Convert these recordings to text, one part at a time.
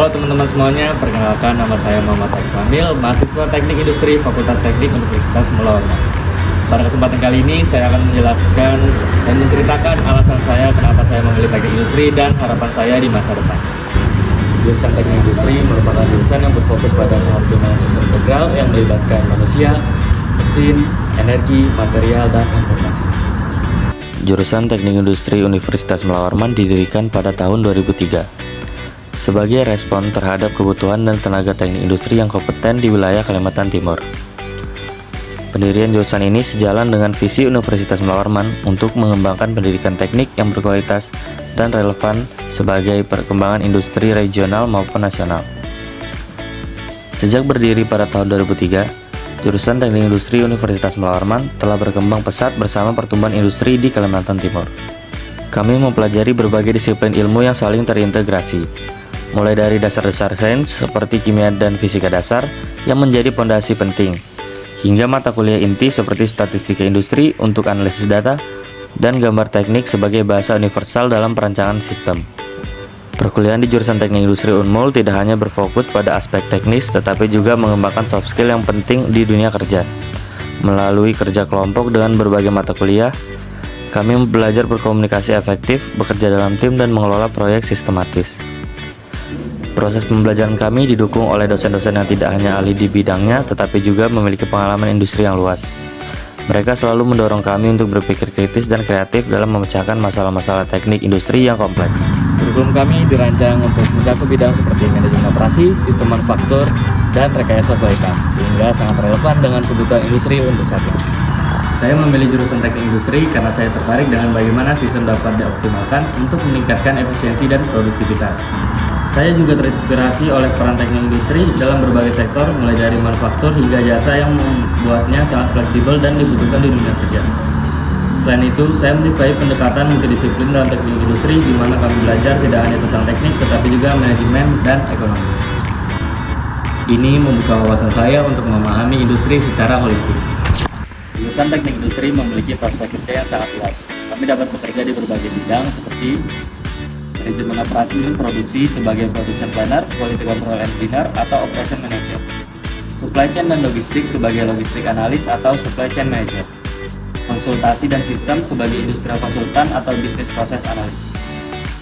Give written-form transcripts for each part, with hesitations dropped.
Halo teman-teman semuanya, perkenalkan nama saya Muhammad Kamil, mahasiswa Teknik Industri Fakultas Teknik Universitas Mula Warman. Pada kesempatan kali ini saya akan menjelaskan dan menceritakan alasan saya kenapa saya memilih Teknik Industri dan harapan saya di masa depan. Jurusan Teknik Industri merupakan jurusan yang berfokus pada pengoptimalan sistem integral yang melibatkan manusia, mesin, energi, material, dan informasi. Jurusan Teknik Industri Universitas Mula Warman didirikan pada tahun 2003 sebagai respon terhadap kebutuhan dan tenaga teknik industri yang kompeten di wilayah Kalimantan Timur. Pendirian jurusan ini sejalan dengan visi Universitas Mula Warman untuk mengembangkan pendidikan teknik yang berkualitas dan relevan sebagai perkembangan industri regional maupun nasional. Sejak berdiri pada tahun 2003, jurusan Teknik Industri Universitas Mula Warman telah berkembang pesat bersama pertumbuhan industri di Kalimantan Timur. Kami mempelajari berbagai disiplin ilmu yang saling terintegrasi, mulai dari dasar-dasar sains seperti kimia dan fisika dasar yang menjadi pondasi penting, hingga mata kuliah inti seperti statistika industri untuk analisis data dan gambar teknik sebagai bahasa universal dalam perancangan sistem. Perkuliahan di jurusan Teknik Industri Unmul tidak hanya berfokus pada aspek teknis, tetapi juga mengembangkan soft skill yang penting di dunia kerja. Melalui kerja kelompok dengan berbagai mata kuliah, kami belajar berkomunikasi efektif, bekerja dalam tim, dan mengelola proyek sistematis. Proses pembelajaran kami didukung oleh dosen-dosen yang tidak hanya ahli di bidangnya, tetapi juga memiliki pengalaman industri yang luas. Mereka selalu mendorong kami untuk berpikir kritis dan kreatif dalam memecahkan masalah-masalah teknik industri yang kompleks. Kurikulum kami dirancang untuk mencakup bidang seperti manajemen operasi, sistem manufaktur, dan rekayasa kualitas, sehingga sangat relevan dengan kebutuhan industri untuk saat ini. Saya memilih jurusan Teknik Industri karena saya tertarik dengan bagaimana sistem dapat dioptimalkan untuk meningkatkan efisiensi dan produktivitas. Saya juga terinspirasi oleh peran teknik industri dalam berbagai sektor, mulai dari manufaktur hingga jasa yang membuatnya sangat fleksibel dan dibutuhkan di dunia kerja. Selain itu, saya menyukai pendekatan multidisiplin dalam teknik industri, di mana kami belajar tidak hanya tentang teknik, tetapi juga manajemen dan ekonomi. Ini membuka wawasan saya untuk memahami industri secara holistik. Jurusan Teknik Industri memiliki prospek kerja yang sangat luas. Kami dapat bekerja di berbagai bidang seperti manajemen operasi dan produksi sebagai production planner, quality control engineer atau operation manager, supply chain dan logistik sebagai logistik analis atau supply chain manager, konsultasi dan sistem sebagai industrial konsultan atau business process analis,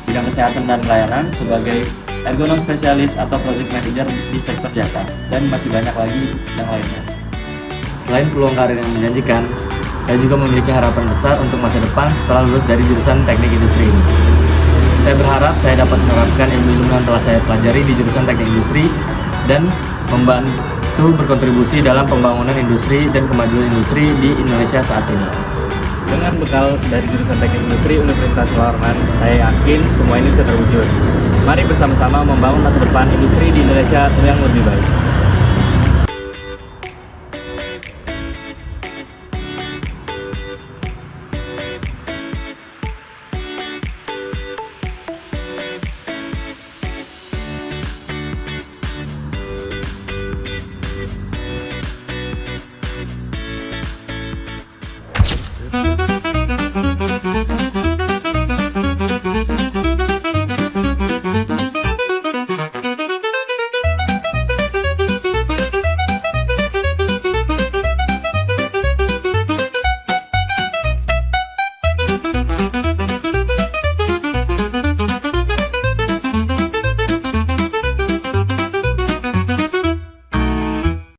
bidang kesehatan dan pelayanan sebagai ergonom spesialis atau project manager di sektor jasa, dan masih banyak lagi yang lainnya. Selain peluang karir yang menjanjikan, saya juga memiliki harapan besar untuk masa depan setelah lulus dari jurusan Teknik Industri ini. Saya berharap saya dapat menerapkan ilmu-ilmu yang telah saya pelajari di jurusan Teknik Industri dan membantu berkontribusi dalam pembangunan industri dan kemajuan industri di Indonesia saat ini. Dengan bekal dari jurusan Teknik Industri Universitas Mula Warman, saya yakin semua ini bisa terwujud. Mari bersama-sama membangun masa depan industri di Indonesia yang lebih baik.